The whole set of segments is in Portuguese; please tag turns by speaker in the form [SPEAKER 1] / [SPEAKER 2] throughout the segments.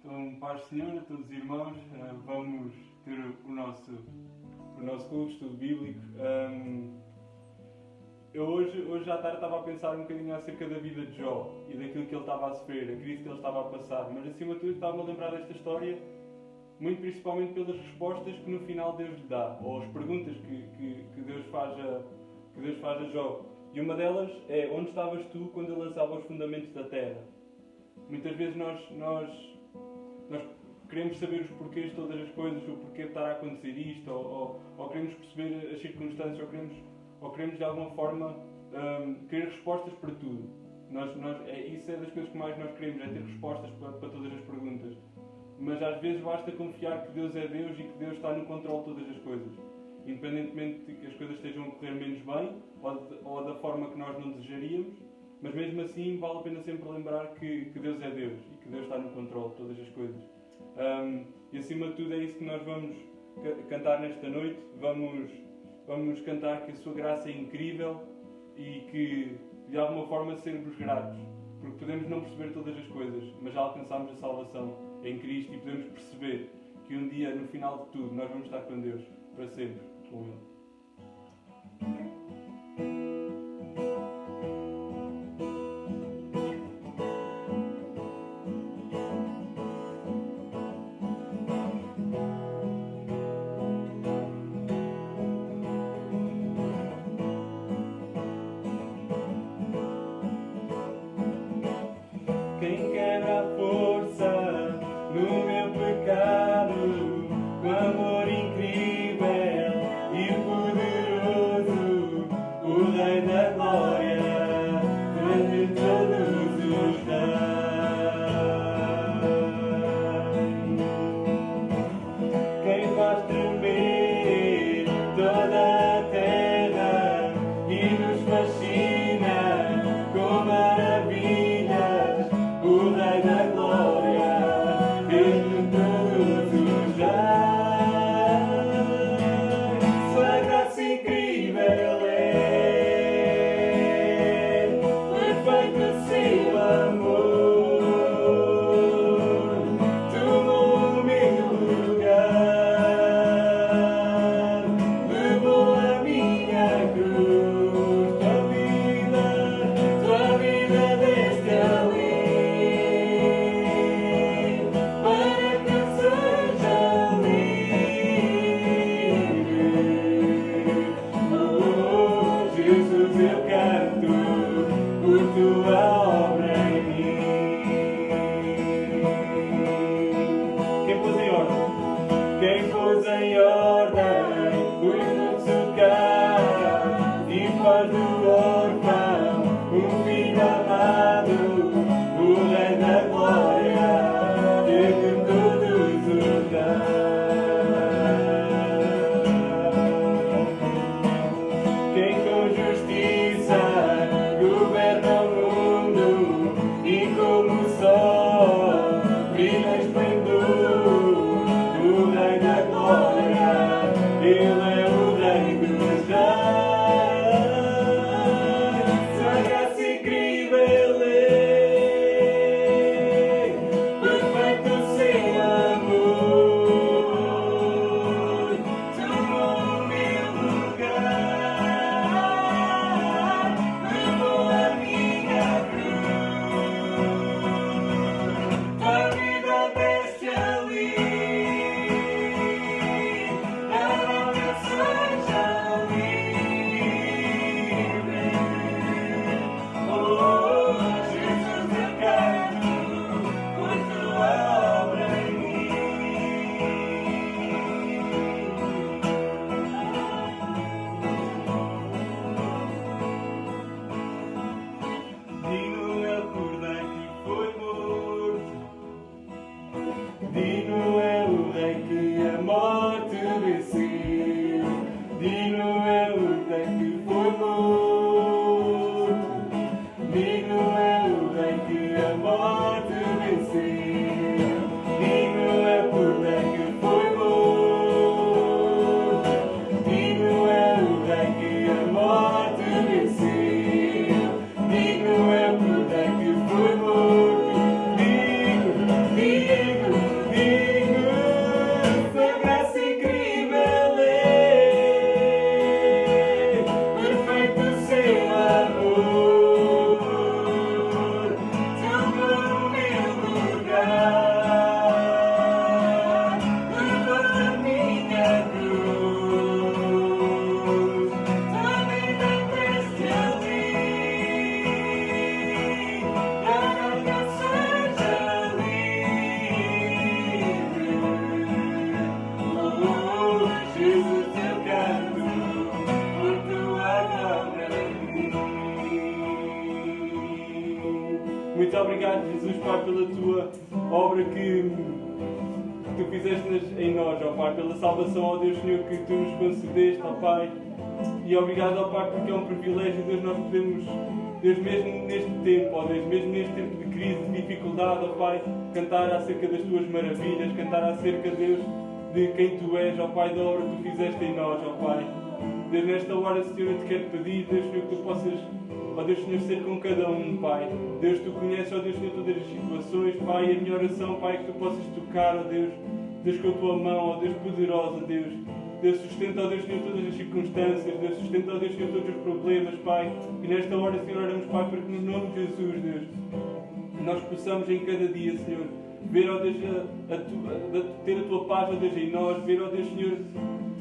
[SPEAKER 1] Então, paz Senhor, a todos os irmãos, vamos ter o nosso culto de estudo bíblico. Eu hoje à tarde estava a pensar um bocadinho acerca da vida de Jó e daquilo que ele estava a sofrer, a crise que ele estava a passar, mas acima de tudo estava-me a lembrar desta história, muito principalmente pelas respostas que no final Deus lhe dá, ou as perguntas que Deus faz a Jó. E uma delas é: onde estavas tu quando ele lançava os fundamentos da terra? Muitas vezes nós queremos saber os porquês de todas as coisas, o porquê de estar a acontecer isto, ou queremos perceber as circunstâncias, ou queremos de alguma forma querer respostas para tudo. Isso é das coisas que mais nós queremos, é ter respostas para todas as perguntas. Mas às vezes basta confiar que Deus é Deus e que Deus está no controle de todas as coisas. Independentemente de que as coisas estejam a correr menos bem, ou da forma que nós não desejaríamos, mas mesmo assim vale a pena sempre lembrar que Deus é Deus e que Deus está no controle de todas as coisas. E acima de tudo é isso que nós vamos cantar nesta noite. Vamos cantar que a sua graça é incrível e que de alguma forma sermos gratos, porque podemos não perceber todas as coisas, mas já alcançamos a salvação em Cristo e podemos perceber que um dia, no final de tudo, nós vamos estar com Deus para sempre com Ele. Quem quebra a força no meu pecado, com amor incrível e poderoso, o Rei da Glória, de todos os reis. Quem faz tremer toda a terra e nos fascina com maravilhas, o Rei da Glória, Deus de todos os reis. Sua graça incrível é, perfeito seu amor, tomou-me o lugar, levou a minha cruz, tua vida deste ali. Eu canto por tua obra em mim. Quem pôs em ordem o fluxo cai e faz do órfão um filho amado, o Rei da Glória, Deus de todos os reis. Quem com justiça governa o mundo e como o sol brilha esplendor, o Rei da Glória, Ele é o Rei dos reis. Sua graça incrível é, perfeito seu amor, tomou o meu lugar, levou a minha cruz, tua vida deste ali, agora seja livre. Oh, Jesus, eu canto por tua obra em mim. Digno é o Cordeiro que foi morto, digno é o Rei que a morte venceu, digno é o Rei que foi morto, digno é o Rei que a morte venceu, digno é o Cordeiro que foi morto, digno é o Rei que a morte venceu, digno é o Cordeiro que foi morto, digno Muito obrigado, Jesus, Pai, pela tua obra que tu fizeste em nós, ó Pai, pela salvação, ó Deus, Senhor, que tu nos concedeste, ó Pai. E obrigado, ó Pai, porque é um privilégio, Deus, nós podemos, Deus, mesmo neste tempo, ó Deus, mesmo neste tempo de crise, de dificuldade, ó Pai, cantar acerca das tuas maravilhas, cantar acerca, Deus, de quem tu és, ó Pai, da obra que tu fizeste em nós, ó Pai. Deus, nesta hora, Senhor, eu te quero pedir, Deus, Senhor, que tu possas, ó Deus, Senhor, ser com cada um, Pai. Deus, tu conheces, ó Deus, Senhor, todas as situações, Pai, e a minha oração, Pai, é que tu possas tocar, ó Deus, Deus, com a tua mão, ó Deus, poderosa, Deus. Deus, sustenta, ó Deus, Senhor, todas as circunstâncias, Deus, sustenta, ó Deus, Senhor, todos os problemas, Pai. E nesta hora, Senhor, oramos, Pai, para que no nome de Jesus, Deus, nós possamos em cada dia, Senhor, ver, ó Deus, ter a tua paz, ó Deus, em nós, ver, ó Deus, Senhor,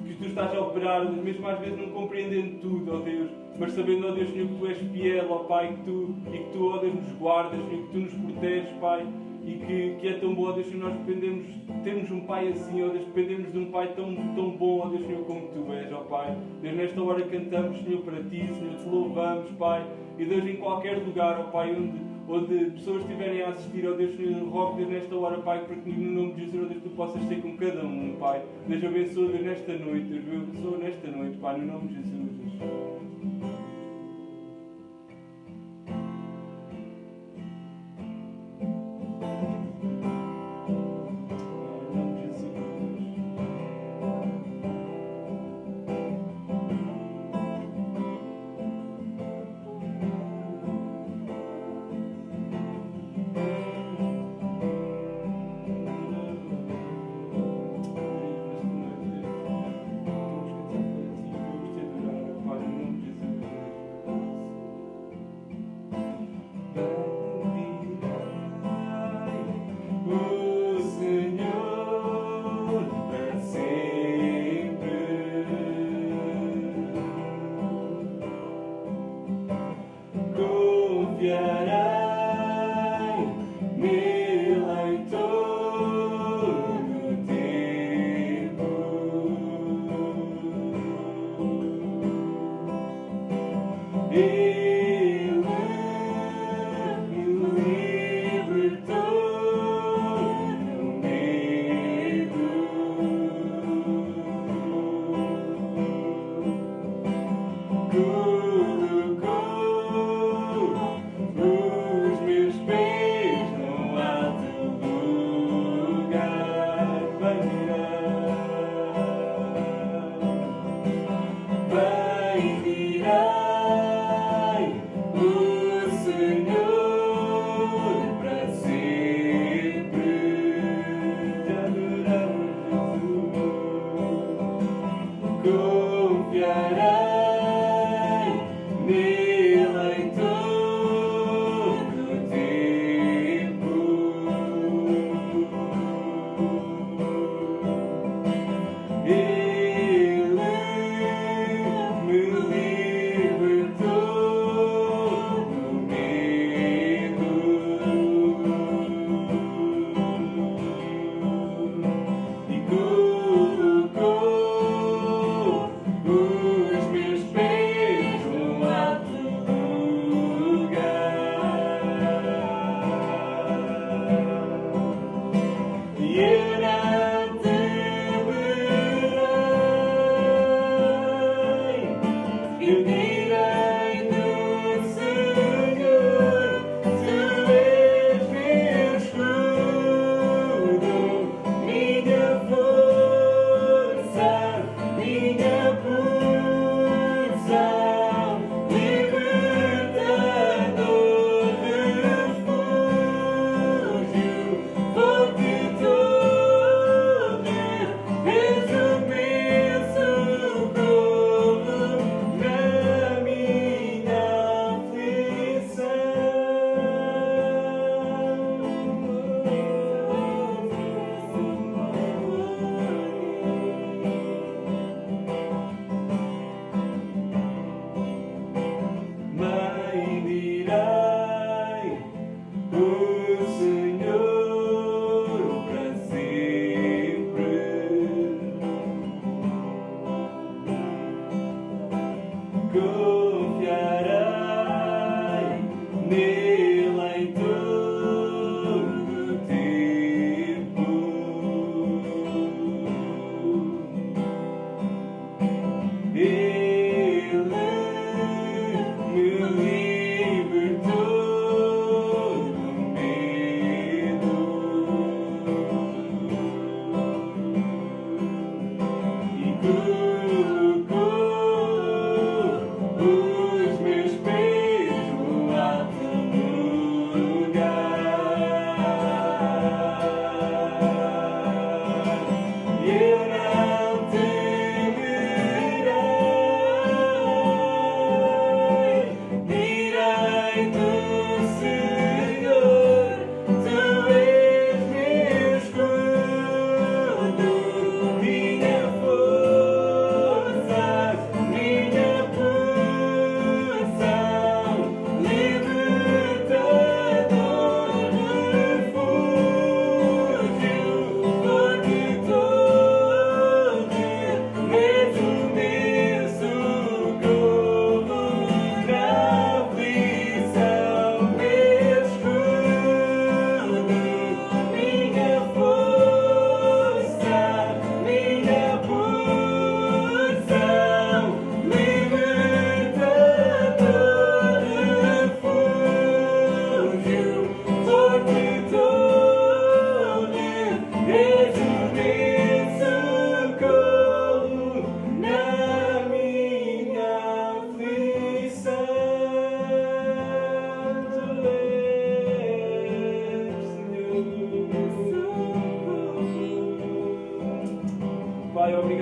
[SPEAKER 1] que tu estás a operar, ó Deus, mesmo às vezes não compreendendo tudo, ó Deus, mas sabendo, ó Deus, Senhor, que tu és fiel, ó Pai, e que tu, ó Deus, nos guardas, Senhor, que tu nos proteges, Pai, e que é tão bom, ó Deus, Senhor, nós dependemos, termos um Pai assim, ó Deus, dependemos de um Pai tão bom, ó Deus, Senhor, como tu és, ó Pai. Deus, nesta hora cantamos, Senhor, para ti, Senhor, te louvamos, Pai, e Deus, em qualquer lugar, ó Pai, onde pessoas estiverem a assistir, ó Deus, Senhor, rogo, Deus, nesta hora, Pai, para que no nome de Jesus, ó Deus, tu possas ser com cada um, Pai. Deus, abençoa, Deus, nesta noite, Deus, abençoa nesta noite, Pai, no nome de Jesus.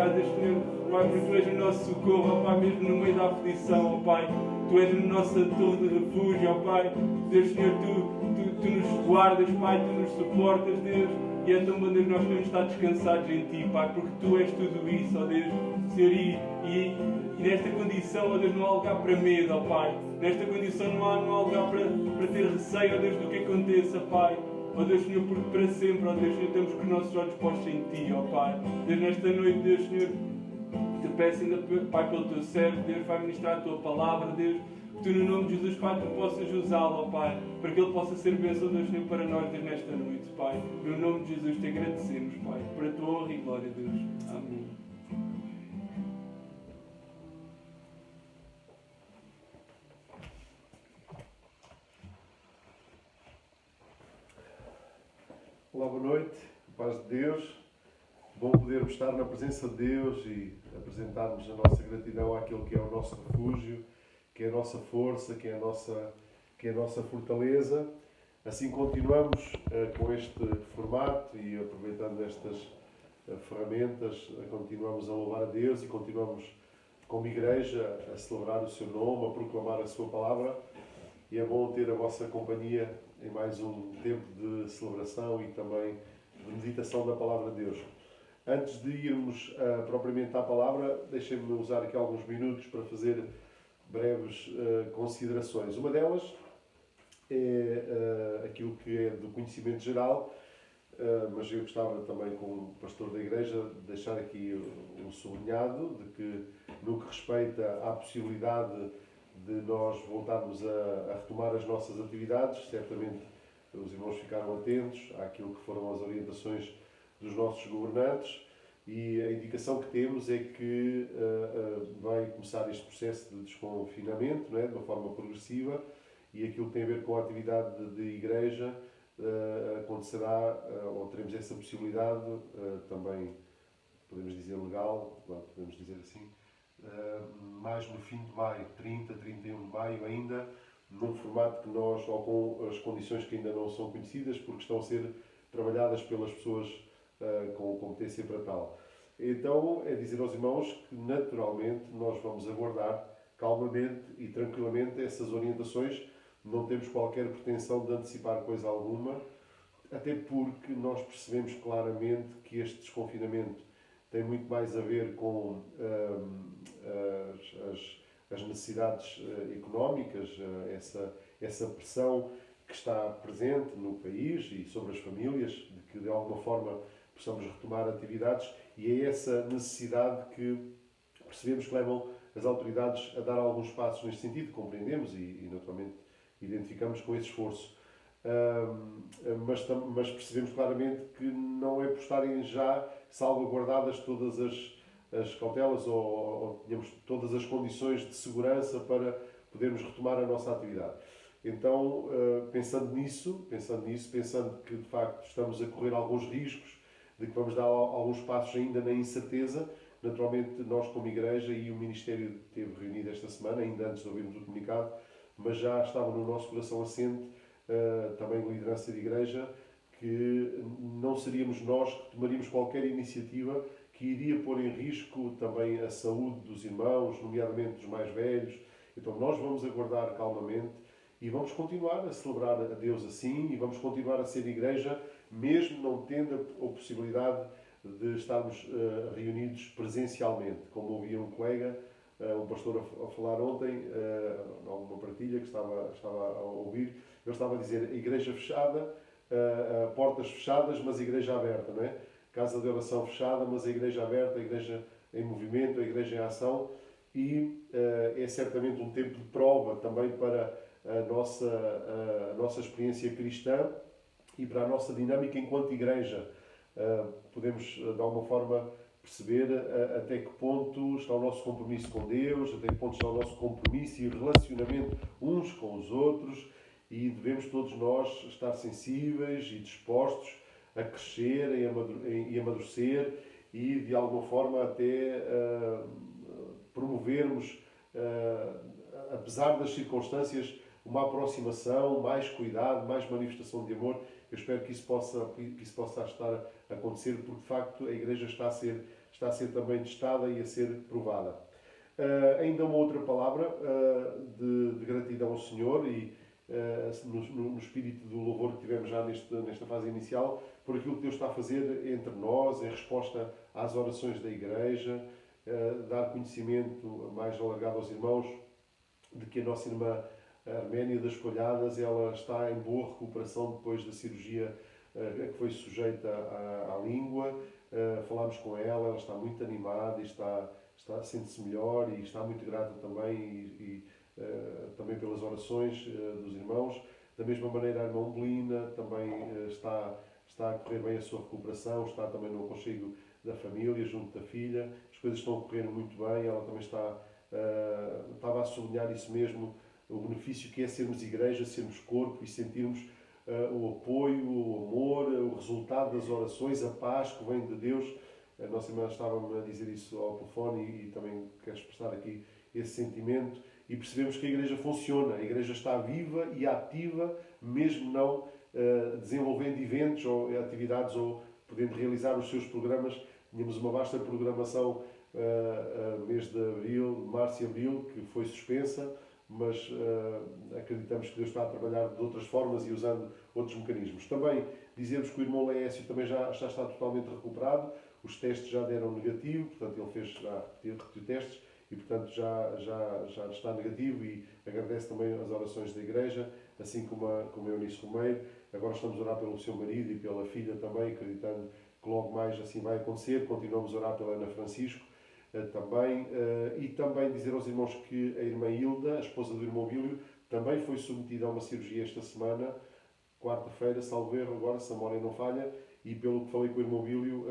[SPEAKER 1] obrigado, Deus Senhor, Pai, porque Tu és o nosso socorro, ó Pai, mesmo no meio da aflição, ó Pai. Tu és a nossa torre de refúgio, ó Pai. Deus Senhor, Tu nos guardas, Pai, Tu nos suportas, Deus. E é tão bom, Deus, nós podemos estar descansados em Ti, Pai, porque Tu és tudo isso, ó Deus. Senhor, e nesta condição, ó Deus, não há lugar para medo, ó Pai. Nesta condição não há lugar para ter receio, ó Deus, do que aconteça, Pai. Ó Deus, Senhor, porque para sempre, ó Deus, Senhor, temos com os nossos olhos postos em Ti, ó Pai. Deus, nesta noite, Deus, Senhor, Te peço ainda, Pai, pelo Teu servo, Deus, vai ministrar a Tua palavra, Deus. Que Tu, no nome de Jesus, Pai, Tu possas usá-lo, ó Pai, para que ele possa ser bênção, Deus, Senhor, para nós, Deus, nesta noite, Pai. No nome de Jesus, Te agradecemos, Pai, para a Tua honra e glória, Deus. Amém.
[SPEAKER 2] Olá, boa noite, paz de Deus. Bom podermos estar na presença de Deus e apresentarmos a nossa gratidão àquele que é o nosso refúgio, que é a nossa força, que é a nossa fortaleza. Assim continuamos com este formato e aproveitando estas ferramentas, continuamos a louvar a Deus e continuamos como igreja a celebrar o seu nome, a proclamar a sua palavra. E é bom ter a vossa companhia em mais um tempo de celebração e também de meditação da palavra de Deus. Antes de irmos propriamente à palavra, deixem-me usar aqui alguns minutos para fazer breves considerações. Uma delas é aquilo que é do conhecimento geral, mas eu gostava também, como pastor da igreja, de deixar aqui um sublinhado de que, no que respeita à possibilidade de nós voltarmos a retomar as nossas atividades, certamente os irmãos ficaram atentos àquilo que foram as orientações dos nossos governantes e a indicação que temos é que vai começar este processo de desconfinamento, não é? De uma forma progressiva, e aquilo que tem a ver com a atividade de igreja acontecerá, ou teremos essa possibilidade, também podemos dizer legal, podemos dizer assim, mais no fim de maio, 30, 31 de maio ainda, num formato que nós, ou com as condições que ainda não são conhecidas, porque estão a ser trabalhadas pelas pessoas com competência para tal. Então, é dizer aos irmãos que, naturalmente, nós vamos aguardar calmamente e tranquilamente essas orientações. Não temos qualquer pretensão de antecipar coisa alguma, até porque nós percebemos claramente que este desconfinamento tem muito mais a ver com as necessidades económicas, essa pressão que está presente no país e sobre as famílias, de que de alguma forma possamos retomar atividades, e é essa necessidade que percebemos que levam as autoridades a dar alguns passos neste sentido, compreendemos e naturalmente identificamos com esse esforço. Mas percebemos claramente que não é por estarem já salvaguardadas todas as cautelas ou tenhamos todas as condições de segurança para podermos retomar a nossa atividade. Então, pensando nisso, pensando que de facto estamos a correr alguns riscos, de que vamos dar alguns passos ainda na incerteza, naturalmente nós como Igreja e o Ministério esteve reunido esta semana, ainda antes de ouvirmos o comunicado, mas já estava no nosso coração assente, também a liderança de Igreja, que não seríamos nós que tomaríamos qualquer iniciativa que iria pôr em risco também a saúde dos irmãos, nomeadamente dos mais velhos. Então nós vamos aguardar calmamente e vamos continuar a celebrar a Deus assim e vamos continuar a ser Igreja, mesmo não tendo a possibilidade de estarmos reunidos presencialmente. Como ouvia um colega, um pastor a falar ontem, alguma partilha que estava a ouvir, ele estava a dizer: a igreja fechada, portas fechadas, mas a igreja aberta, não é? Casa de oração fechada, mas a igreja aberta, a igreja em movimento, a igreja em ação, e é certamente um tempo de prova também para a nossa experiência cristã e para a nossa dinâmica enquanto igreja. Podemos, de alguma forma, perceber até que ponto está o nosso compromisso com Deus, até que ponto está o nosso compromisso e relacionamento uns com os outros, e devemos todos nós estar sensíveis e dispostos a crescer e amadurecer e, de alguma forma, até promovermos, apesar das circunstâncias, uma aproximação, mais cuidado, mais manifestação de amor. Eu espero que isso possa estar a acontecer, porque de facto a Igreja está está a ser também testada e a ser provada. Ainda uma outra palavra de gratidão ao Senhor e no espírito do louvor que tivemos já nesta fase inicial, por aquilo que Deus está a fazer entre nós, em resposta às orações da Igreja, dar conhecimento mais alargado aos irmãos de que a nossa irmã Arménia das Colhadas, ela está em boa recuperação depois da cirurgia a que foi sujeita à língua. Falámos com ela, ela está muito animada e sente-se melhor e está muito grata também e também pelas orações dos irmãos. Da mesma maneira, a irmã Belina também está a correr bem a sua recuperação, está também no aconchego da família, junto da filha. As coisas estão a correr muito bem, ela também estava a sublinhar isso mesmo, o benefício que é sermos igreja, sermos corpo e sentirmos o apoio, o amor, o resultado das orações, a paz que vem de Deus. A nossa irmã estava-me a dizer isso ao telefone e também quero expressar aqui esse sentimento. E percebemos que a igreja funciona, a igreja está viva e ativa, mesmo não desenvolvendo eventos ou atividades ou podendo realizar os seus programas. Tínhamos uma vasta programação mês de abril, março e abril, que foi suspensa, mas acreditamos que Deus está a trabalhar de outras formas e usando outros mecanismos. Também dizemos que o irmão Lécio também já está totalmente recuperado, os testes já deram negativo, portanto ele repetiu testes e portanto já está negativo e agradece também as orações da Igreja, assim como a Eunice Romeiro. Agora estamos a orar pelo seu marido e pela filha também, acreditando que logo mais assim vai acontecer. Continuamos a orar pela Ana Francisco também. E também dizer aos irmãos que a irmã Hilda, a esposa do irmão Bílio, também foi submetida a uma cirurgia esta semana, quarta-feira, salvo erro, agora, se a memória não falha, e pelo que falei com o irmão Bílio,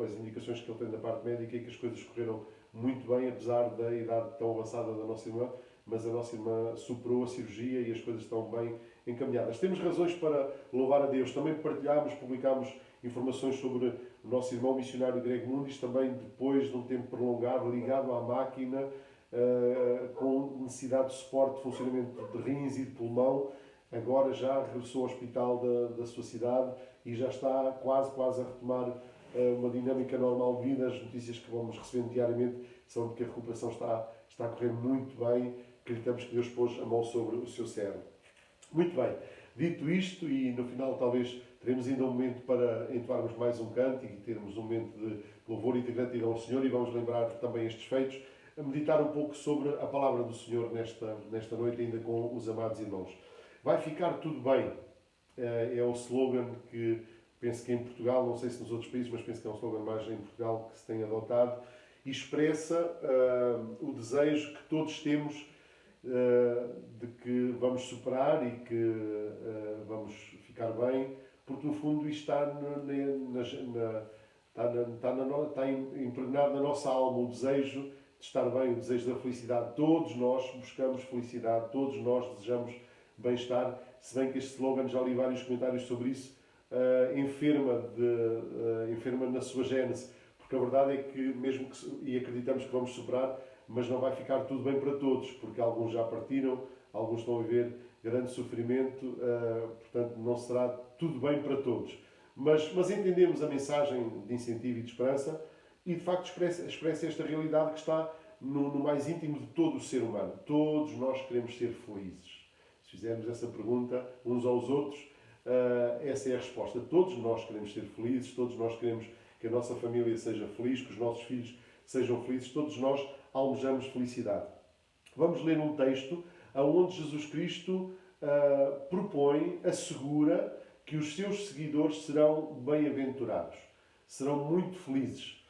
[SPEAKER 2] as indicações que ele tem da parte médica é que as coisas correram muito bem, apesar da idade tão avançada da nossa irmã, mas a nossa irmã superou a cirurgia e as coisas estão bem encaminhadas. Temos razões para louvar a Deus. Também publicámos informações sobre o nosso irmão missionário Greg Mundis, também depois de um tempo prolongado, ligado à máquina, com necessidade de suporte de funcionamento de rins e de pulmão. Agora já regressou ao hospital da sua cidade e já está quase a retomar uma dinâmica normal de vida. As notícias que vamos recebendo diariamente são de que a recuperação está a correr muito bem. Acreditamos que Deus pôs a mão sobre o seu cérebro. Muito bem. Dito isto, e no final talvez teremos ainda um momento para entoarmos mais um canto e termos um momento de louvor e de gratidão ao Senhor, e vamos lembrar também estes feitos, a meditar um pouco sobre a palavra do Senhor nesta noite, ainda com os amados irmãos. Vai ficar tudo bem. É o slogan que penso que em Portugal, não sei se nos outros países, mas penso que é um slogan mais em Portugal que se tem adotado, e expressa o desejo que todos temos de que vamos superar e que vamos ficar bem, porque no fundo isto está impregnado na nossa alma, o desejo de estar bem, o desejo da felicidade. Todos nós buscamos felicidade, todos nós desejamos bem-estar, se bem que este slogan, já li vários comentários sobre isso, enferma na sua gênese, porque a verdade é que e acreditamos que vamos superar, mas não vai ficar tudo bem para todos, porque alguns já partiram, alguns estão a viver grande sofrimento, portanto não será tudo bem para todos. Mas entendemos a mensagem de incentivo e de esperança e de facto expressa esta realidade que está no mais íntimo de todo o ser humano. Todos nós queremos ser felizes. Se fizermos essa pergunta uns aos outros, essa é a resposta. Todos nós queremos ser felizes, todos nós queremos que a nossa família seja feliz, que os nossos filhos sejam felizes, todos nós almejamos felicidade. Vamos ler um texto onde Jesus Cristo assegura que os seus seguidores serão bem-aventurados, serão muito felizes.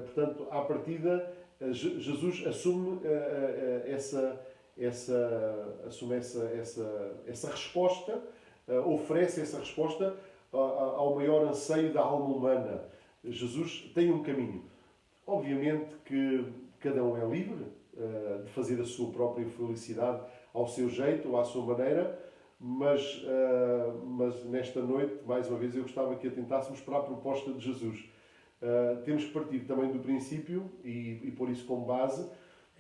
[SPEAKER 2] Portanto, à partida, Jesus assume essa resposta, oferece essa resposta ao maior anseio da alma humana. Jesus tem um caminho. Obviamente que cada um é livre de fazer a sua própria felicidade ao seu jeito ou à sua maneira, mas nesta noite, mais uma vez, eu gostava que atentássemos para a proposta de Jesus. Temos que partir também do princípio, e pôr isso como base,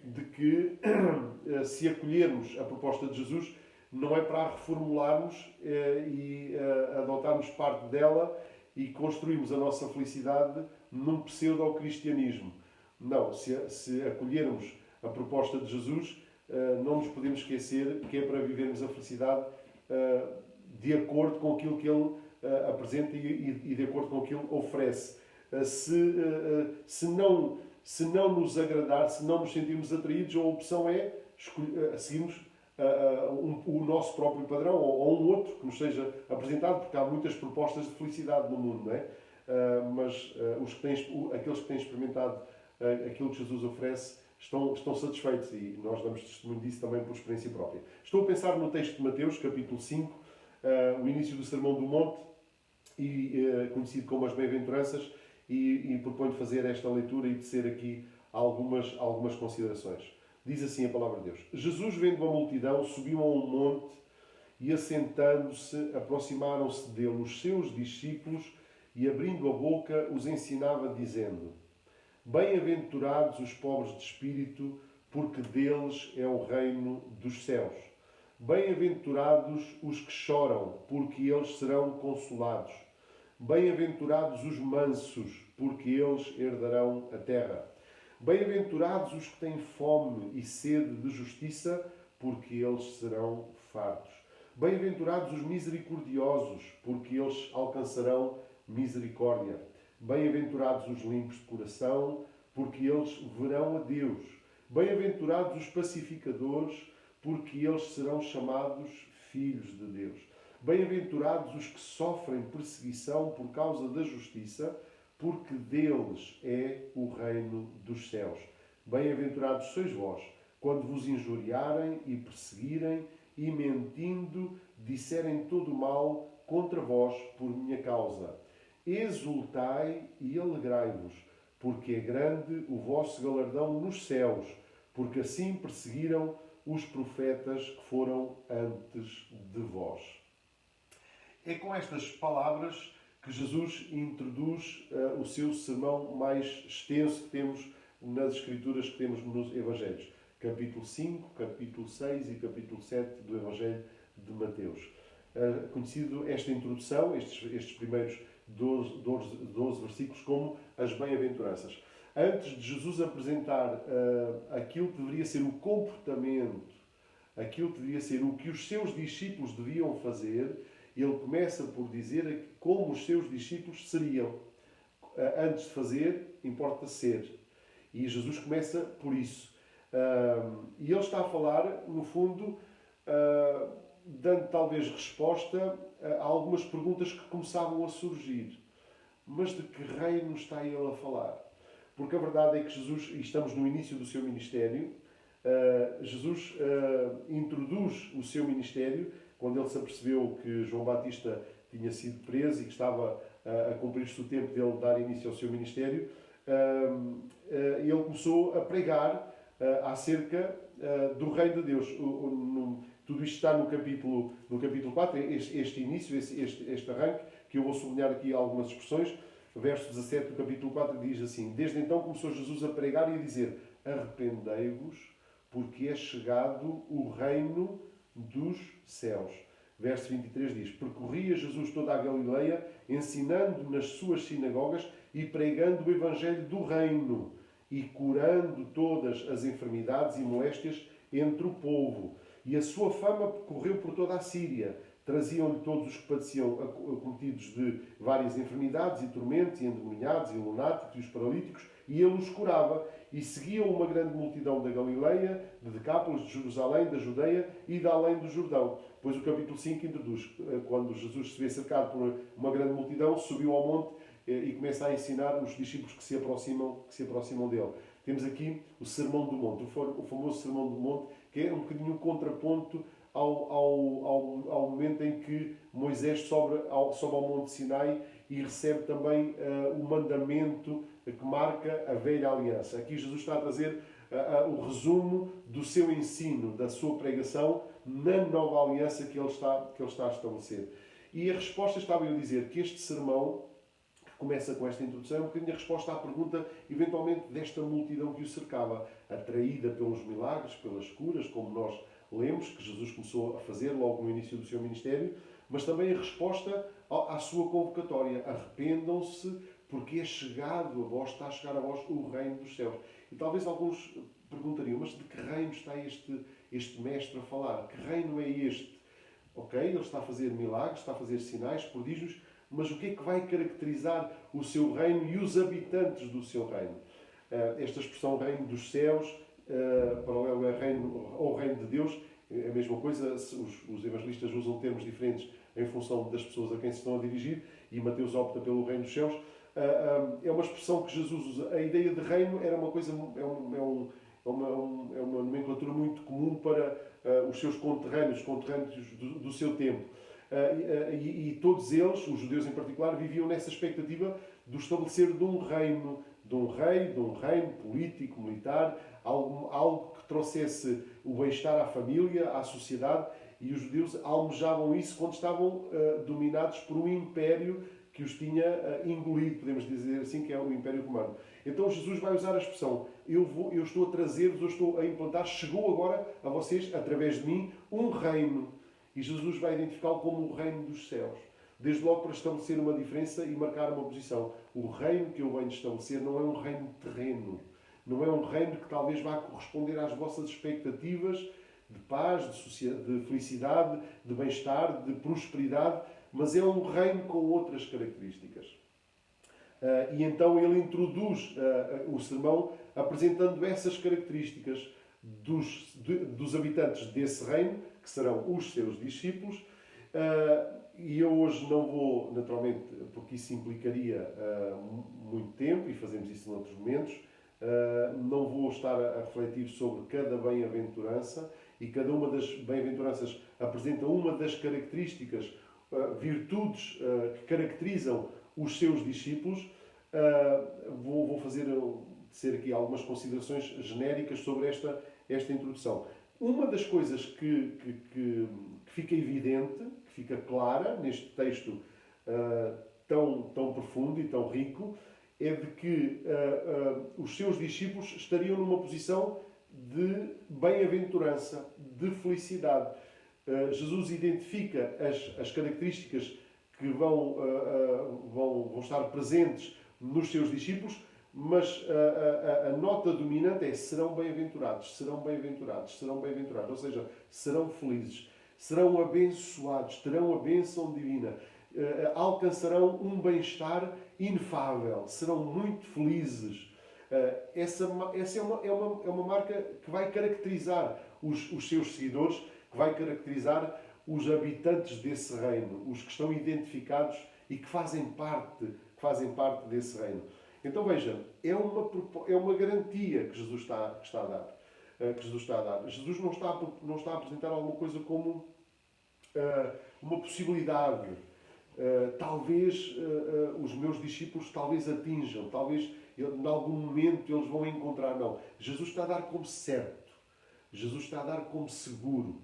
[SPEAKER 2] de que se acolhermos a proposta de Jesus, não é para a reformularmos e adotarmos parte dela e construímos a nossa felicidade num pseudo-cristianismo. Não, se acolhermos a proposta de Jesus, não nos podemos esquecer que é para vivermos a felicidade de acordo com aquilo que Ele apresenta e de acordo com aquilo que Ele oferece. Se não nos agradar, se não nos sentirmos atraídos, a opção é seguirmos o nosso próprio padrão ou um outro que nos seja apresentado, porque há muitas propostas de felicidade no mundo, não é? Mas aqueles que têm experimentado aquilo que Jesus oferece estão satisfeitos, e nós damos testemunho disso também por experiência própria. Estou a pensar no texto de Mateus, capítulo 5, o início do Sermão do Monte, conhecido como as Bem-aventuranças, e proponho fazer esta leitura e tecer aqui algumas considerações. Diz assim a palavra de Deus. Jesus, vendo a multidão, subiu a um monte e, assentando-se, aproximaram-se dele os seus discípulos e, abrindo a boca, os ensinava, dizendo: Bem-aventurados os pobres de espírito, porque deles é o reino dos céus. Bem-aventurados os que choram, porque eles serão consolados. Bem-aventurados os mansos, porque eles herdarão a terra. Bem-aventurados os que têm fome e sede de justiça, porque eles serão fartos. Bem-aventurados os misericordiosos, porque eles alcançarão misericórdia. Bem-aventurados os limpos de coração, porque eles verão a Deus. Bem-aventurados os pacificadores, porque eles serão chamados filhos de Deus. Bem-aventurados os que sofrem perseguição por causa da justiça, porque deles é o reino dos céus. Bem-aventurados sois vós, quando vos injuriarem e perseguirem e, mentindo, disserem todo o mal contra vós por minha causa. Exultai e alegrai-vos, porque é grande o vosso galardão nos céus, porque assim perseguiram os profetas que foram antes de vós. É com estas palavras que Jesus introduz o seu sermão mais extenso que temos nas Escrituras, que temos nos Evangelhos. Capítulo 5, capítulo 6 e capítulo 7 do Evangelho de Mateus. Conhecido esta introdução, estes primeiros 12 versículos, como as bem-aventuranças. Antes de Jesus apresentar aquilo que deveria ser o comportamento, aquilo que deveria ser o que os seus discípulos deviam fazer, ele começa por dizer como os seus discípulos seriam. Antes de fazer, importa ser. E Jesus começa por isso. E ele está a falar, no fundo, dando talvez resposta a algumas perguntas que começavam a surgir. Mas de que reino está ele a falar? Porque a verdade é que Jesus, e estamos no início do seu ministério, Jesus introduz o seu ministério quando ele se apercebeu que João Batista tinha sido preso e que estava a cumprir-se o tempo dele dar início ao seu ministério. Ele começou a pregar acerca do reino de Deus. Tudo isto está no capítulo 4, este início, este arranque, que eu vou sublinhar aqui algumas expressões. Verso 17 do capítulo 4 diz assim: Desde então começou Jesus a pregar e a dizer: Arrependei-vos, porque é chegado o reino dos céus. Verso 23 diz: Percorria Jesus toda a Galileia, ensinando nas suas sinagogas e pregando o evangelho do reino e curando todas as enfermidades e moléstias entre o povo. E a sua fama correu por toda a Síria. Traziam-lhe todos os que padeciam acometidos de várias enfermidades e tormentos, e endemoniados, e lunáticos, e os paralíticos, e ele os curava. E seguiam uma grande multidão da Galileia, de Decápolis, de Jerusalém, da Judeia e da além do Jordão. Pois o capítulo 5 introduz, quando Jesus se vê cercado por uma grande multidão, subiu ao monte e começa a ensinar os discípulos que se aproximam dele. Temos aqui o Sermão do Monte, o famoso Sermão do Monte, que é um bocadinho um contraponto ao momento em que Moisés sobe ao Monte Sinai e recebe também o mandamento que marca a velha aliança. Aqui Jesus está a trazer o resumo do seu ensino, da sua pregação na nova aliança que ele está a estabelecer. E a resposta, estava eu a dizer, que este sermão, que começa com esta introdução, é um bocadinho a resposta à pergunta, eventualmente, desta multidão que o cercava, atraída pelos milagres, pelas curas, como nós lemos, que Jesus começou a fazer logo no início do seu ministério, mas também a resposta à sua convocatória. Arrependam-se, porque é chegado a vós, está a chegar a vós o reino dos céus. E talvez alguns perguntariam, mas de que reino está este mestre a falar? Que reino é este? Ok, ele está a fazer milagres, está a fazer sinais, prodígios, mas o que é que vai caracterizar o seu reino e os habitantes do seu reino? Esta expressão reino dos céus, paralelo ao reino de Deus, é a mesma coisa. Os evangelistas usam termos diferentes em função das pessoas a quem se estão a dirigir, e Mateus opta pelo reino dos céus. É uma expressão que Jesus usa. A ideia de reino era uma coisa, é uma nomenclatura muito comum para os seus conterrâneos do seu tempo. E todos eles, os judeus em particular, viviam nessa expectativa do estabelecer de um reino, de um reino político, militar, algo que trouxesse o bem-estar à família, à sociedade, e os judeus almejavam isso quando estavam dominados por um império que os tinha engolido, podemos dizer assim, que é o Império Romano. Então Jesus vai usar a expressão: eu estou a trazer-vos, eu estou a implantar, chegou agora a vocês, através de mim, um reino. E Jesus vai identificá-lo como o reino dos céus. Desde logo para estabelecer uma diferença e marcar uma posição. O reino que eu venho estabelecer não é um reino terreno. Não é um reino que talvez vá corresponder às vossas expectativas de paz, de felicidade, de bem-estar, de prosperidade, mas é um reino com outras características. E então ele introduz o sermão apresentando essas características dos habitantes desse reino, que serão os seus discípulos. E eu hoje não vou, naturalmente, porque isso implicaria muito tempo, e fazemos isso em outros momentos, não vou estar a refletir sobre cada bem-aventurança, e cada uma das bem-aventuranças apresenta uma das características, virtudes que caracterizam os seus discípulos. Vou ser aqui algumas considerações genéricas sobre esta introdução. Uma das coisas que fica evidente, que fica clara neste texto tão profundo e tão rico, é de que os seus discípulos estariam numa posição de bem-aventurança, de felicidade. Jesus identifica as características que vão estar presentes nos seus discípulos, mas a nota dominante é: serão bem-aventurados, serão bem-aventurados, serão bem-aventurados. Ou seja, serão felizes, serão abençoados, terão a bênção divina, alcançarão um bem-estar inefável, serão muito felizes. Essa é uma marca que vai caracterizar os seus seguidores, que vai caracterizar os habitantes desse reino, os que estão identificados e que fazem parte parte desse reino. Então veja, é uma garantia que Jesus está a dar. Jesus não está a apresentar alguma coisa como uma possibilidade. Talvez os meus discípulos talvez atinjam, talvez em algum momento eles vão encontrar. Não. Jesus está a dar como certo. Jesus está a dar como seguro.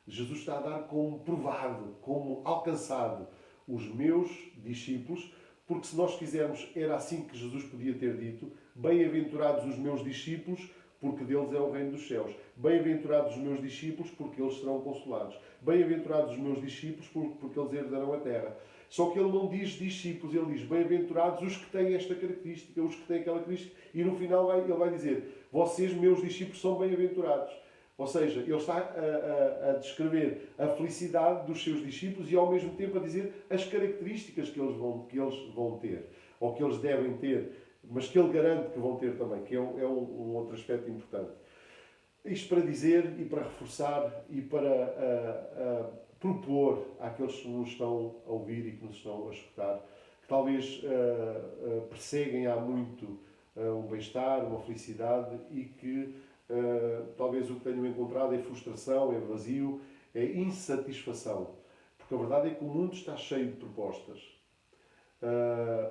[SPEAKER 2] Jesus está a dar como provado, como alcançado. Os meus discípulos, porque se nós quisermos, era assim que Jesus podia ter dito: bem-aventurados os meus discípulos, porque deles é o reino dos céus. Bem-aventurados os meus discípulos, porque eles serão consolados. Bem-aventurados os meus discípulos, porque eles herdarão a terra. Só que ele não diz discípulos, ele diz bem-aventurados os que têm esta característica, os que têm aquela característica. E no final ele vai dizer: vocês, meus discípulos, são bem-aventurados. Ou seja, ele está a descrever a felicidade dos seus discípulos e ao mesmo tempo a dizer as características que eles vão ter, ou que eles devem ter, mas que ele garante que vão ter também, que é um outro aspecto importante. Isto para dizer e para reforçar e para propor àqueles que nos estão a ouvir e que nos estão a escutar, que talvez perseguem há muito um bem-estar, uma felicidade, e que talvez o que tenham encontrado é frustração, é vazio, é insatisfação. Porque a verdade é que o mundo está cheio de propostas.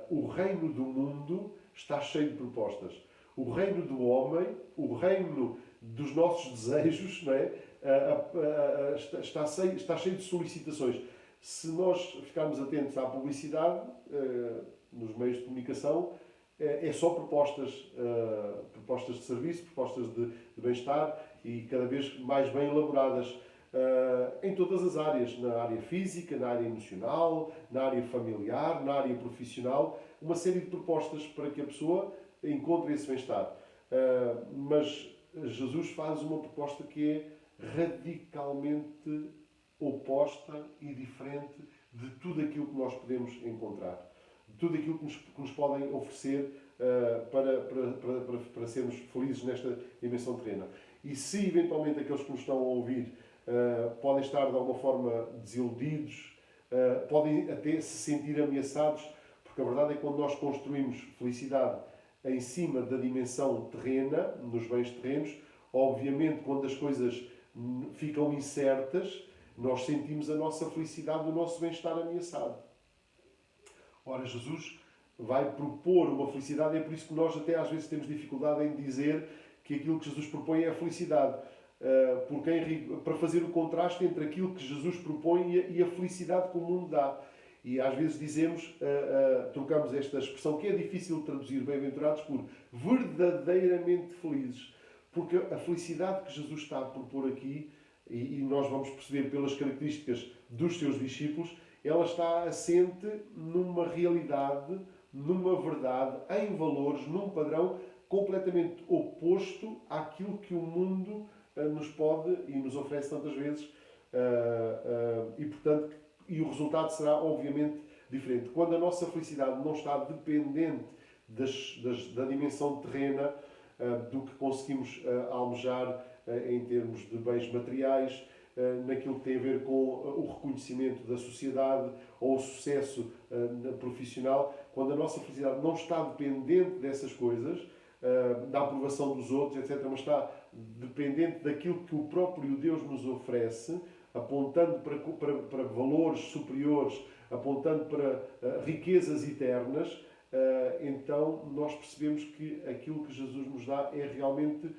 [SPEAKER 2] O reino do mundo está cheio de propostas. O reino do homem, o reino dos nossos desejos, não é? Está cheio de solicitações. Se nós ficarmos atentos à publicidade, nos meios de comunicação, é só propostas de serviço, propostas de bem-estar, e cada vez mais bem elaboradas. em todas as áreas, na área física, na área emocional, na área familiar, na área profissional, uma série de propostas para que a pessoa encontre esse bem-estar. Mas Jesus faz uma proposta que é radicalmente oposta e diferente de tudo aquilo que nós podemos encontrar, de tudo aquilo que nos podem oferecer para sermos felizes nesta dimensão terrena. E se eventualmente aqueles que nos estão a ouvir podem estar de alguma forma desiludidos, podem até se sentir ameaçados, porque a verdade é que quando nós construímos felicidade em cima da dimensão terrena, nos bens terrenos, obviamente quando as coisas ficam incertas, nós sentimos a nossa felicidade, o nosso bem-estar ameaçado. Ora, Jesus vai propor uma felicidade, é por isso que nós até às vezes temos dificuldade em dizer que aquilo que Jesus propõe é a felicidade. Para fazer o contraste entre aquilo que Jesus propõe e a felicidade que o mundo dá. E às vezes dizemos, trocamos esta expressão que é difícil de traduzir, bem-aventurados, por verdadeiramente felizes. Porque a felicidade que Jesus está a propor aqui, e nós vamos perceber pelas características dos seus discípulos, ela está assente numa realidade, numa verdade, em valores, num padrão completamente oposto àquilo que o mundo nos pode e nos oferece tantas vezes. E o resultado será, obviamente, diferente. Quando a nossa felicidade não está dependente da dimensão terrena, do que conseguimos almejar em termos de bens materiais, naquilo que tem a ver com o reconhecimento da sociedade ou o sucesso profissional, quando a nossa felicidade não está dependente dessas coisas, da aprovação dos outros, etc., mas está dependente daquilo que o próprio Deus nos oferece, apontando para valores superiores, apontando para riquezas eternas, então nós percebemos que aquilo que Jesus nos dá é realmente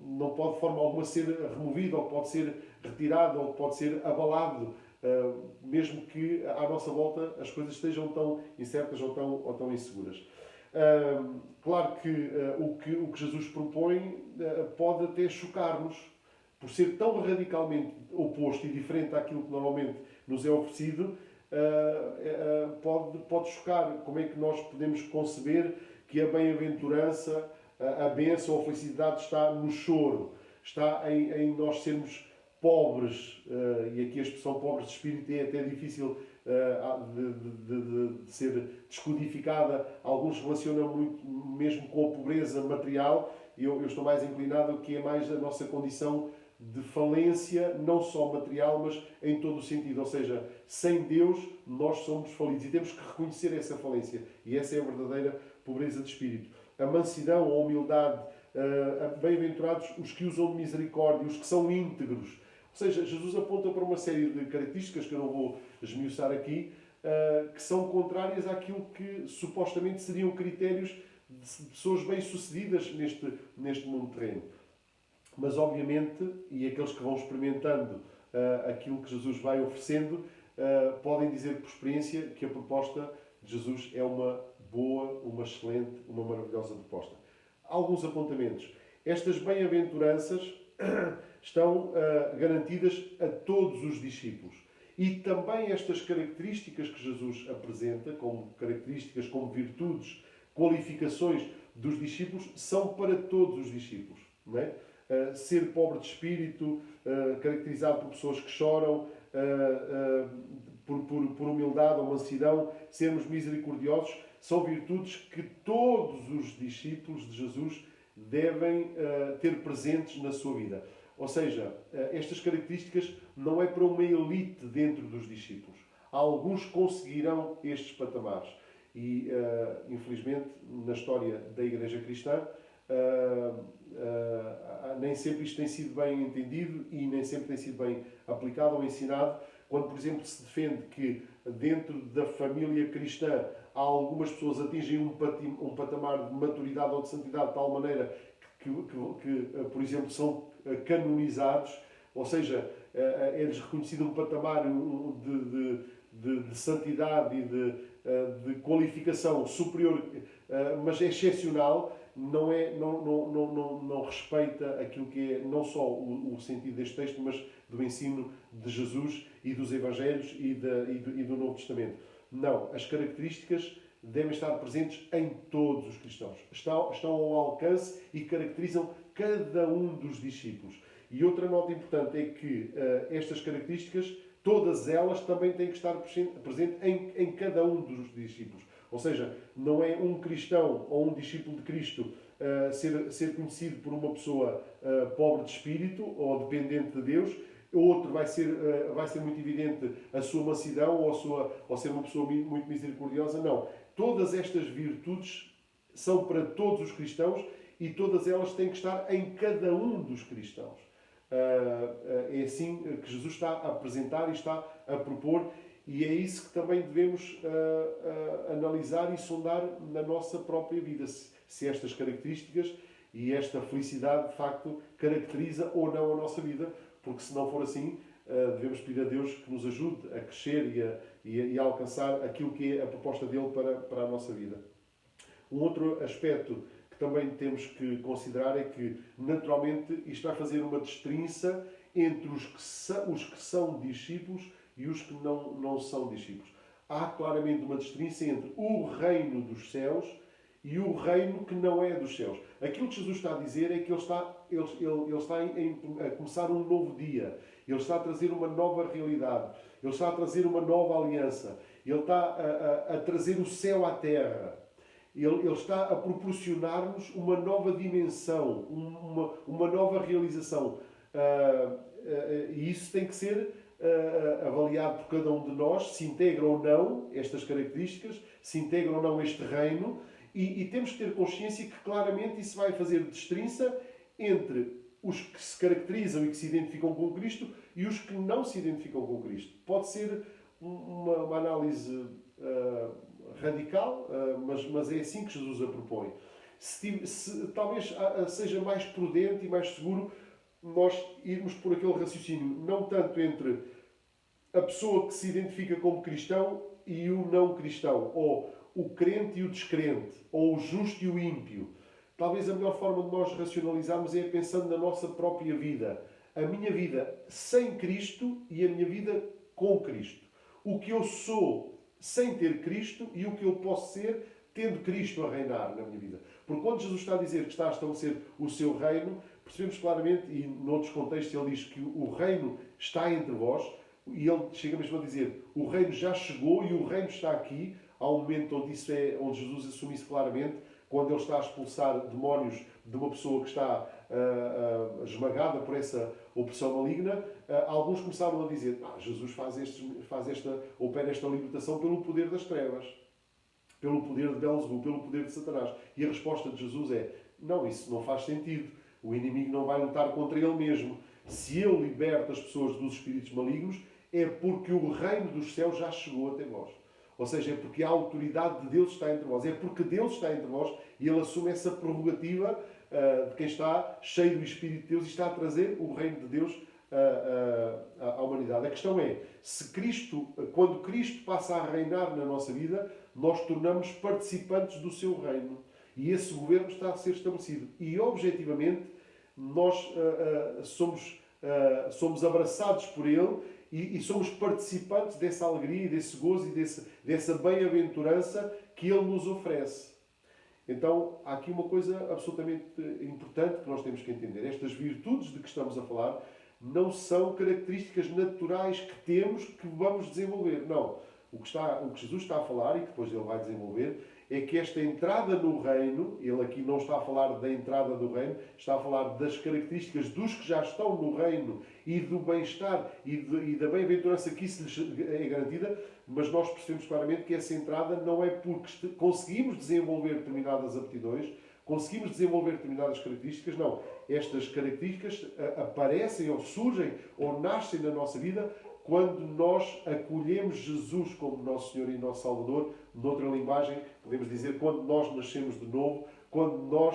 [SPEAKER 2] não pode de forma alguma ser removido, ou pode ser retirado, ou pode ser abalado, mesmo que à nossa volta as coisas estejam tão incertas ou tão inseguras. Claro que o que Jesus propõe pode até chocar-nos, por ser tão radicalmente oposto e diferente daquilo que normalmente nos é oferecido. Pode chocar. Como é que nós podemos conceber que a bem-aventurança, a bênção, a felicidade está no choro, está em nós sermos pobres, e aqui a expressão pobres de espírito é até difícil de ser descodificada. Alguns relacionam muito mesmo com a pobreza material, e eu estou mais inclinado que é mais a nossa condição de falência, não só material, mas em todo o sentido. Ou seja, sem Deus nós somos falidos e temos que reconhecer essa falência. E essa é a verdadeira pobreza de espírito. A mansidão, a humildade, bem-aventurados os que usam de misericórdia, os que são íntegros. Ou seja, Jesus aponta para uma série de características que eu não vou esmiuçar aqui, que são contrárias àquilo que supostamente seriam critérios de pessoas bem-sucedidas neste mundo terreno. Mas, obviamente, e aqueles que vão experimentando aquilo que Jesus vai oferecendo, podem dizer por experiência que a proposta de Jesus é uma boa, uma excelente, uma maravilhosa proposta. Alguns apontamentos. Estas bem-aventuranças estão garantidas a todos os discípulos. E também estas características que Jesus apresenta, como características, como virtudes, qualificações dos discípulos, são para todos os discípulos. Não é? Ser pobre de espírito, caracterizado por pessoas que choram, por humildade ou mansidão, sermos misericordiosos, são virtudes que todos os discípulos de Jesus devem ter presentes na sua vida. Ou seja, estas características não é para uma elite dentro dos discípulos. Alguns conseguirão estes patamares. E, infelizmente, na história da Igreja Cristã, nem sempre isto tem sido bem entendido e nem sempre tem sido bem aplicado ou ensinado. Quando, por exemplo, se defende que dentro da família cristã algumas pessoas atingem um patamar de maturidade ou de santidade de tal maneira que, por exemplo, são canonizados, ou seja, é-lhes reconhecido um patamar de santidade e de qualificação superior, mas excepcional. não respeita aquilo que é não só o sentido deste texto, mas do ensino de Jesus e dos Evangelhos e do Novo Testamento. Não, as características devem estar presentes em todos os cristãos. Estão ao alcance e caracterizam cada um dos discípulos. E outra nota importante é que estas características, todas elas, também têm que estar presentes em cada um dos discípulos. Ou seja, não é um cristão ou um discípulo de Cristo ser conhecido por uma pessoa pobre de espírito ou dependente de Deus. Outro vai ser muito evidente a sua mansidão ou ser uma pessoa muito misericordiosa. Não. Todas estas virtudes são para todos os cristãos e todas elas têm que estar em cada um dos cristãos. É assim que Jesus está a apresentar e está a propor, e é isso que também devemos analisar e sondar na nossa própria vida, se estas características e esta felicidade de facto caracteriza ou não a nossa vida, porque se não for assim, devemos pedir a Deus que nos ajude a crescer e a alcançar aquilo que é a proposta dele para a nossa vida. Um outro aspecto que também temos que considerar é que, naturalmente, isto vai fazer uma destrinça entre os que são discípulos e os que não são discípulos. Há claramente uma destrinça entre o reino dos céus e o reino que não é dos céus. Aquilo que Jesus está a dizer é que ele está a começar um novo dia. Ele está a trazer uma nova realidade. Ele está a trazer uma nova aliança. Ele está a trazer o céu à terra. Ele está a proporcionar-nos uma nova dimensão, uma nova realização. E isso tem que ser avaliado por cada um de nós, se integra ou não estas características, se integra ou não este reino, e temos que ter consciência que claramente isso vai fazer destrinça entre os que se caracterizam e que se identificam com Cristo e os que não se identificam com Cristo. Pode ser uma análise radical, mas é assim que Jesus a propõe. Talvez seja mais prudente e mais seguro nós irmos por aquele raciocínio, não tanto entre a pessoa que se identifica como cristão e o não cristão, ou o crente e o descrente, ou o justo e o ímpio. Talvez a melhor forma de nós racionalizarmos é pensando na nossa própria vida. A minha vida sem Cristo e a minha vida com Cristo. O que eu sou sem ter Cristo e o que eu posso ser tendo Cristo a reinar na minha vida. Porque quando Jesus está a dizer que está a estabelecer o seu reino, percebemos claramente, e noutros contextos ele diz que o reino está entre vós, e ele chega mesmo a dizer, o reino já chegou e o reino está aqui. Há um momento onde Jesus assume isso claramente, quando ele está a expulsar demónios de uma pessoa que está esmagada por essa opressão maligna. Alguns começaram a dizer, Jesus opera esta libertação pelo poder das trevas, pelo poder de Belzebu, pelo poder de Satanás. E a resposta de Jesus é, não, isso não faz sentido. O inimigo não vai lutar contra ele mesmo. Se ele liberta as pessoas dos espíritos malignos, é porque o reino dos céus já chegou até vós. Ou seja, é porque a autoridade de Deus está entre vós. É porque Deus está entre vós e ele assume essa prerrogativa de quem está cheio do Espírito de Deus e está a trazer o reino de Deus à humanidade. A questão é, quando Cristo passa a reinar na nossa vida, nós tornamos participantes do seu reino. E esse governo está a ser estabelecido. E, objetivamente, nós somos abraçados por ele e somos participantes dessa alegria, desse gozo e dessa bem-aventurança que ele nos oferece. Então, há aqui uma coisa absolutamente importante que nós temos que entender. Estas virtudes de que estamos a falar não são características naturais que temos que vamos desenvolver. Não. O que Jesus está a falar, e que depois ele vai desenvolver, é que esta entrada no reino, ele aqui não está a falar da entrada do reino, está a falar das características dos que já estão no reino e do bem-estar e da bem-aventurança que isso lhes é garantida, mas nós percebemos claramente que essa entrada não é porque conseguimos desenvolver determinadas aptidões, conseguimos desenvolver determinadas características, não. Estas características aparecem ou surgem ou nascem na nossa vida quando nós acolhemos Jesus como nosso Senhor e nosso Salvador. Noutra linguagem, podemos dizer, quando nós nascemos de novo, quando nós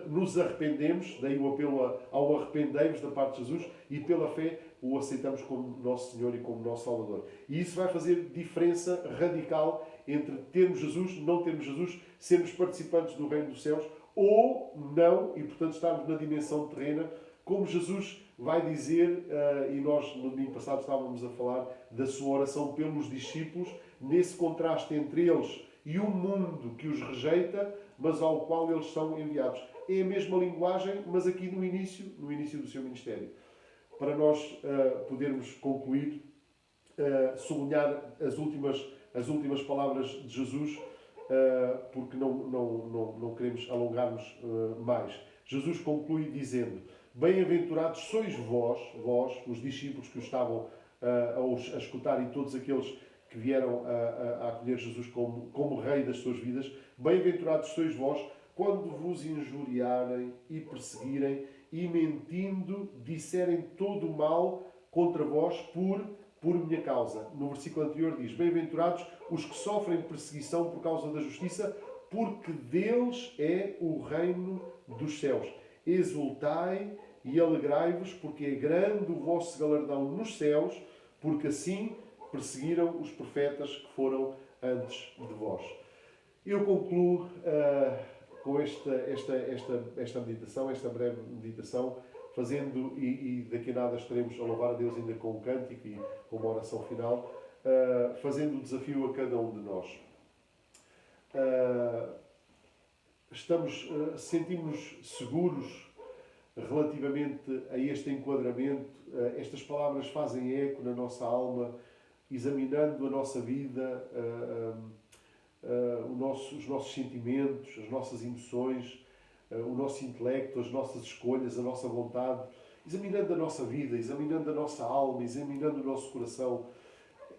[SPEAKER 2] nos arrependemos, daí o apelo ao arrependei-vos da parte de Jesus, e pela fé o aceitamos como nosso Senhor e como nosso Salvador. E isso vai fazer diferença radical entre termos Jesus, não termos Jesus, sermos participantes do reino dos céus, ou não, e portanto estarmos na dimensão terrena, como Jesus vai dizer, e nós no domingo passado estávamos a falar da sua oração pelos discípulos, nesse contraste entre eles e um mundo que os rejeita, mas ao qual eles são enviados. É a mesma linguagem, mas aqui no início do seu ministério. Para nós podermos concluir, sublinhar as últimas palavras de Jesus, porque não queremos alongar-nos mais. Jesus conclui dizendo: bem-aventurados sois vós, os discípulos que o estavam a escutar, e todos aqueles que vieram a acolher Jesus como Rei das suas vidas. Bem-aventurados sois vós quando vos injuriarem e perseguirem e, mentindo, disserem todo o mal contra vós por minha causa. No versículo anterior diz: bem-aventurados os que sofrem perseguição por causa da justiça, porque deles é o reino dos céus. Exultai e alegrai-vos, porque é grande o vosso galardão nos céus, porque assim perseguiram os profetas que foram antes de vós. Eu concluo com esta meditação, esta breve meditação, fazendo, e daqui a nada estaremos a louvar a Deus ainda com um cântico e com uma oração final, fazendo o desafio a cada um de nós. Sentimos-nos seguros relativamente a este enquadramento. Estas palavras fazem eco na nossa alma, examinando a nossa vida, os nossos sentimentos, as nossas emoções, o nosso intelecto, as nossas escolhas, a nossa vontade, examinando a nossa vida, examinando a nossa alma, examinando o nosso coração.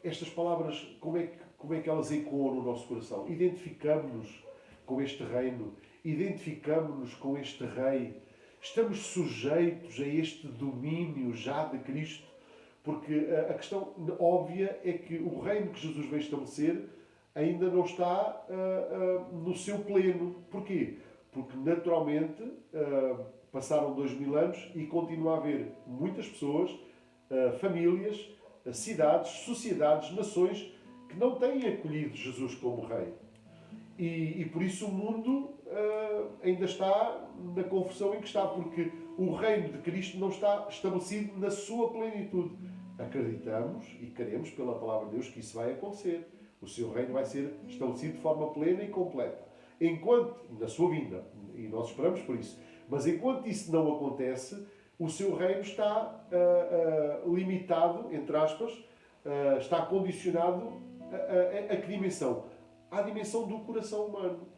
[SPEAKER 2] Estas palavras, como é que elas ecoam no nosso coração? Identificamos-nos com este reino, identificamos-nos com este Rei, estamos sujeitos a este domínio já de Cristo, porque a questão óbvia é que o reino que Jesus veio estabelecer ainda não está no seu pleno. Porquê? Porque naturalmente passaram 2000 anos e continua a haver muitas pessoas, famílias, cidades, sociedades, nações que não têm acolhido Jesus como Rei. E por isso o mundo ainda está na confusão em que está, porque o reino de Cristo não está estabelecido na sua plenitude. Acreditamos e queremos, pela palavra de Deus, que isso vai acontecer. O seu reino vai ser estabelecido de forma plena e completa. Enquanto, na sua vinda, e nós esperamos por isso, mas enquanto isso não acontece, o seu reino está limitado, entre aspas, está condicionado a que dimensão? À dimensão do coração humano.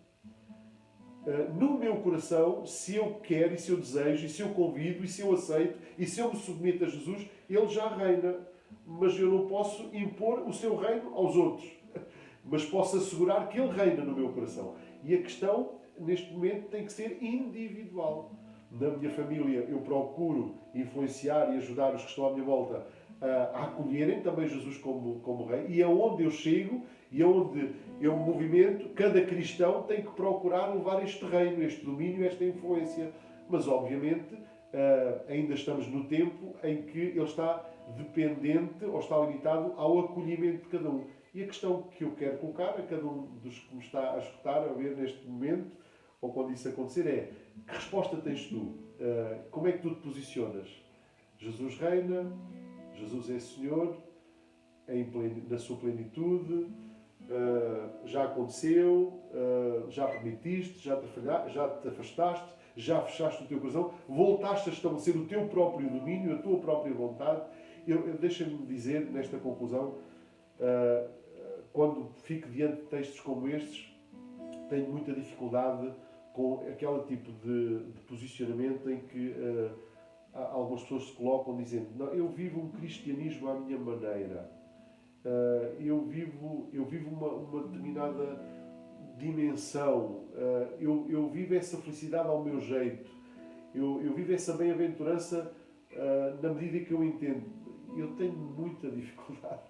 [SPEAKER 2] No meu coração, se eu quero e se eu desejo, e se eu convido, e se eu aceito, e se eu me submeto a Jesus, Ele já reina. Mas eu não posso impor o seu reino aos outros. Mas posso assegurar que Ele reina no meu coração. E a questão, neste momento, tem que ser individual. Na minha família, eu procuro influenciar e ajudar os que estão à minha volta a acolherem também Jesus como Rei. E aonde eu chego e aonde eu me movimento, cada cristão tem que procurar levar este reino, este domínio, esta influência. Mas, obviamente, ainda estamos no tempo em que ele está dependente ou está limitado ao acolhimento de cada um. E a questão que eu quero colocar a cada um dos que me está a escutar, a ver neste momento, ou quando isso acontecer, é: que resposta tens tu? Como é que tu te posicionas? Jesus reina, Jesus é Senhor, na sua plenitude, já aconteceu, já permitiste, já te afastaste, já fechaste o teu coração, voltaste a estabelecer o teu próprio domínio, a tua própria vontade. Deixa-me dizer, nesta conclusão, quando fico diante de textos como estes, tenho muita dificuldade com aquele tipo de posicionamento em que algumas pessoas se colocam dizendo: não, eu vivo um cristianismo à minha maneira, eu vivo uma determinada dimensão, eu vivo essa felicidade ao meu jeito, eu vivo essa bem-aventurança na medida que eu entendo. Eu tenho muita dificuldade,